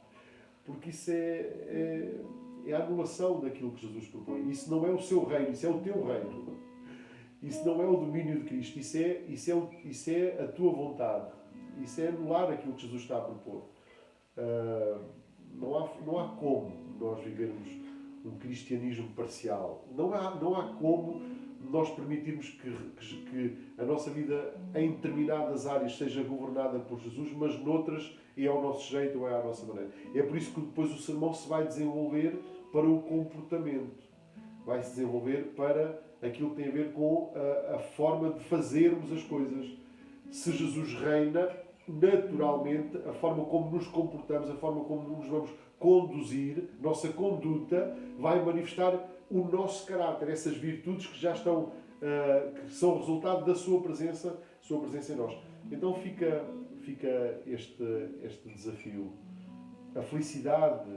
[SPEAKER 2] porque isso é a anulação daquilo que Jesus propõe. Isso não é o seu reino, isso é o teu reino. Isso não é o domínio de Cristo, isso é a tua vontade. Isso é anular aquilo que Jesus está a propor. Não há como nós vivermos um cristianismo parcial. Não há como nós permitirmos que a nossa vida em determinadas áreas seja governada por Jesus, mas noutras é ao nosso jeito ou é à nossa maneira. É por isso que depois o sermão se vai desenvolver para o comportamento. Vai se desenvolver para aquilo que tem a ver com a forma de fazermos as coisas. Se Jesus reina, naturalmente, a forma como nos comportamos, a forma como nos vamos conduzir, nossa conduta, vai manifestar o nosso caráter, essas virtudes que já estão, que são resultado da sua presença em nós. Então fica este desafio. A felicidade,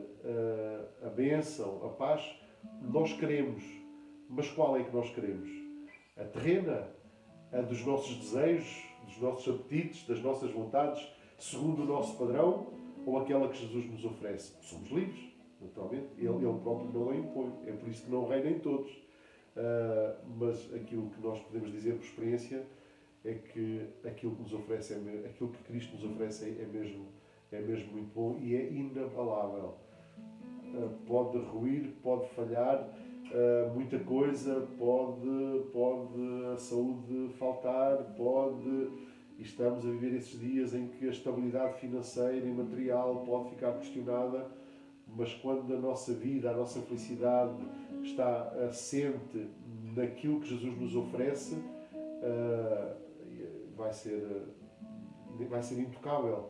[SPEAKER 2] a bênção, a paz, nós queremos. Mas qual é que nós queremos? A terrena? A dos nossos desejos, dos nossos apetites, das nossas vontades, segundo o nosso padrão? Ou aquela que Jesus nos oferece? Somos livres, naturalmente. Ele próprio não a impõe. É por isso que não reina em todos. Mas aquilo que nós podemos dizer por experiência é que aquilo que nos oferece, aquilo que Cristo nos oferece é mesmo muito bom e é inabalável. Pode ruir, pode falhar, muita coisa, pode a saúde faltar, e estamos a viver esses dias em que a estabilidade financeira e material pode ficar questionada, mas quando a nossa vida, a nossa felicidade está assente naquilo que Jesus nos oferece, vai ser intocável,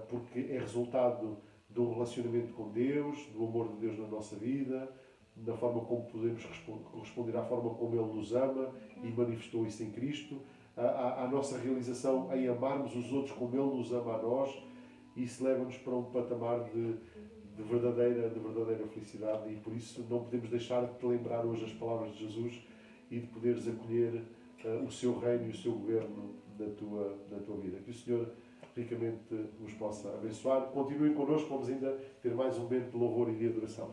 [SPEAKER 2] porque é resultado de um relacionamento com Deus, do amor de Deus na nossa vida, da forma como podemos corresponder à forma como Ele nos ama e manifestou isso em Cristo, à nossa realização em amarmos os outros como Ele nos ama a nós. Isso leva-nos para um patamar de verdadeira felicidade, e por isso não podemos deixar de te lembrar hoje as palavras de Jesus e de poderes acolher o seu reino e o seu governo na tua vida. Que o Senhor ricamente nos possa abençoar. Continuem connosco, vamos ainda ter mais um momento de louvor e de adoração.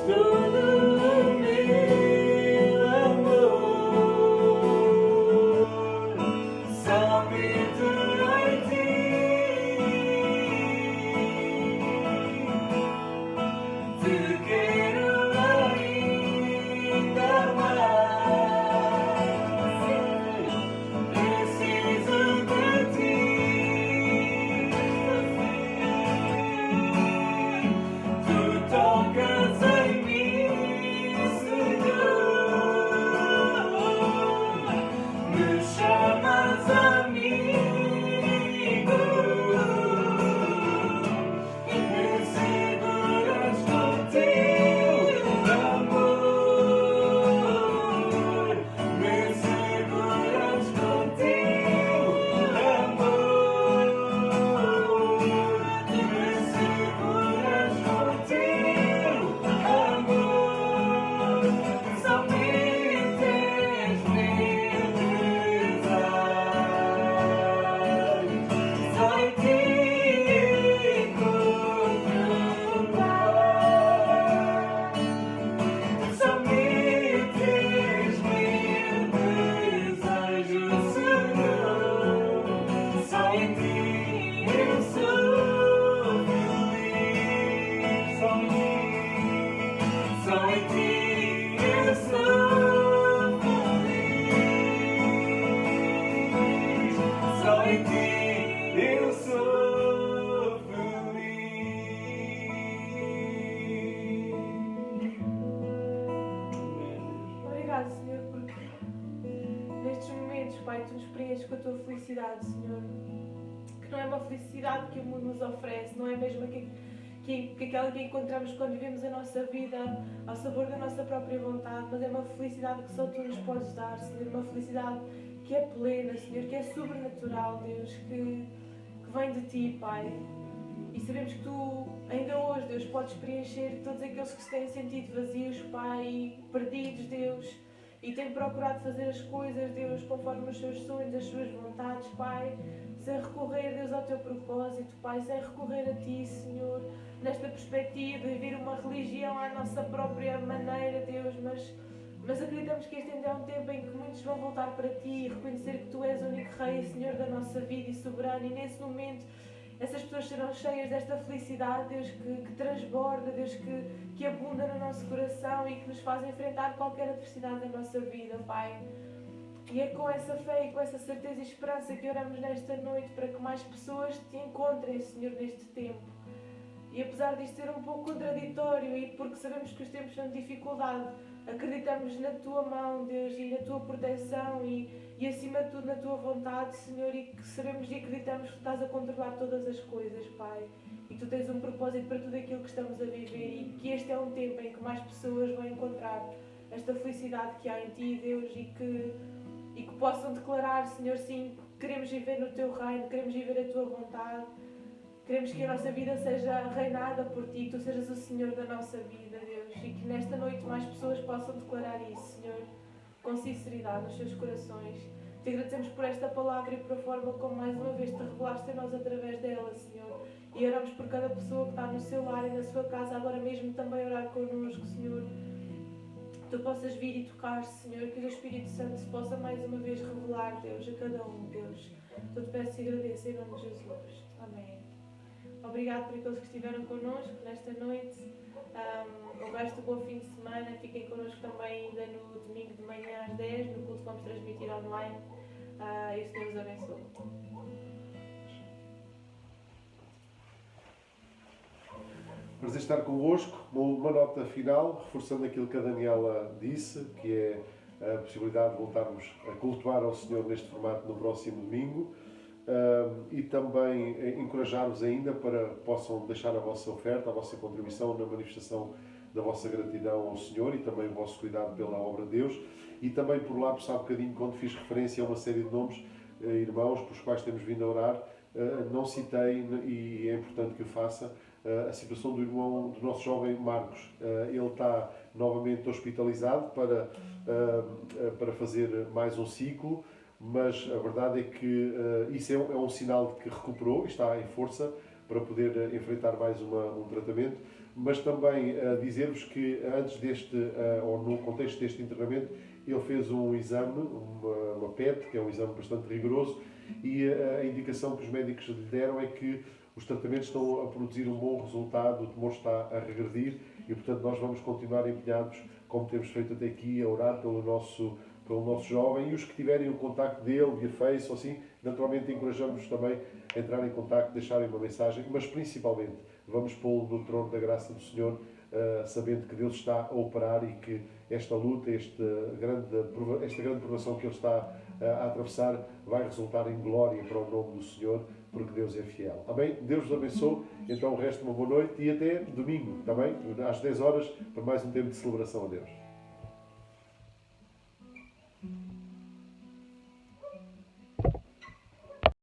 [SPEAKER 3] Todo o meu amor Pai, tu nos preenches com a tua felicidade, Senhor. Que não é uma felicidade que o mundo nos oferece, não é mesmo aquela que encontramos quando vivemos a nossa vida ao sabor da nossa própria vontade, mas é uma felicidade que só tu nos podes dar, Senhor. Uma felicidade que é plena, Senhor, que é sobrenatural, Deus, que vem de ti, Pai. E sabemos que tu, ainda hoje, Deus, podes preencher todos aqueles que se têm sentido vazios, Pai, perdidos, Deus, e têm procurado fazer as coisas, Deus, conforme os seus sonhos, as suas vontades, Pai, sem recorrer, Deus, ao teu propósito, Pai, sem recorrer a ti, Senhor, nesta perspectiva de viver uma religião à nossa própria maneira, Deus, mas acreditamos que este ainda é um tempo em que muitos vão voltar para ti e reconhecer que tu és o único Rei e Senhor da nossa vida e soberano, e nesse momento essas pessoas serão cheias desta felicidade, Deus, que transborda, Deus, que abunda no nosso coração e que nos faz enfrentar qualquer adversidade da nossa vida, Pai. E é com essa fé e com essa certeza e esperança que oramos nesta noite para que mais pessoas te encontrem, Senhor, neste tempo. E apesar disto ser um pouco contraditório e porque sabemos que os tempos são de dificuldade, acreditamos na tua mão, Deus, e na tua proteção e acima de tudo na tua vontade, Senhor, e que sabemos e acreditamos que estás a controlar todas as coisas, Pai, e que tu tens um propósito para tudo aquilo que estamos a viver e que este é um tempo em que mais pessoas vão encontrar esta felicidade que há em ti, Deus, e que possam declarar, Senhor, sim, queremos viver no teu reino, queremos viver a tua vontade, queremos que a nossa vida seja reinada por ti, que tu sejas o Senhor da nossa vida, Deus, e que nesta noite mais pessoas possam declarar isso, Senhor, com sinceridade nos seus corações. Te agradecemos por esta palavra e por a forma como mais uma vez te revelaste a nós através dela, Senhor. E oramos por cada pessoa que está no seu lar e na sua casa, agora mesmo também orar connosco, Senhor. Tu possas vir e tocar, Senhor, que o Espírito Santo se possa mais uma vez revelar, Deus, a cada um, Deus. Eu te peço e agradeço em nome de Jesus. Amém. Obrigado por aqueles que estiveram connosco nesta noite. O resto do bom fim de semana. Fiquem connosco também ainda no domingo de manhã às 10, no culto que vamos transmitir online. E o Senhor os abençoe.
[SPEAKER 2] Prazer estar convosco. Uma nota final, reforçando aquilo que a Daniela disse, que é a possibilidade de voltarmos a cultuar ao Senhor neste formato no próximo domingo. E também encorajar-vos ainda para que possam deixar a vossa oferta, a vossa contribuição na manifestação da vossa gratidão ao Senhor e também o vosso cuidado pela obra de Deus. E também por lá, há bocadinho, quando fiz referência a uma série de nomes, irmãos, pelos quais temos vindo a orar, não citei, e é importante que o faça, a situação do irmão, do nosso jovem Marcos. Ele está novamente hospitalizado para fazer mais um ciclo, mas a verdade é que isso é um sinal de que recuperou e está em força para poder enfrentar mais um tratamento. Mas também dizer-vos que antes deste, ou no contexto deste internamento, ele fez um exame, uma PET, que é um exame bastante rigoroso, e a indicação que os médicos lhe deram é que os tratamentos estão a produzir um bom resultado, o tumor está a regredir e, portanto, nós vamos continuar empenhados, como temos feito até aqui, a orar pelo nosso jovem, e os que tiverem o contacto dele via Face ou assim, naturalmente encorajamos também a entrar em contacto, deixarem uma mensagem, mas principalmente vamos pô-lo no trono da graça do Senhor, sabendo que Deus está a operar e que esta luta, esta grande provação que ele está a atravessar vai resultar em glória para o nome do Senhor, porque Deus é fiel. Amém? Deus vos abençoe. Então, o resto, uma boa noite e até domingo, também, às 10 horas, para mais um tempo de celebração a Deus.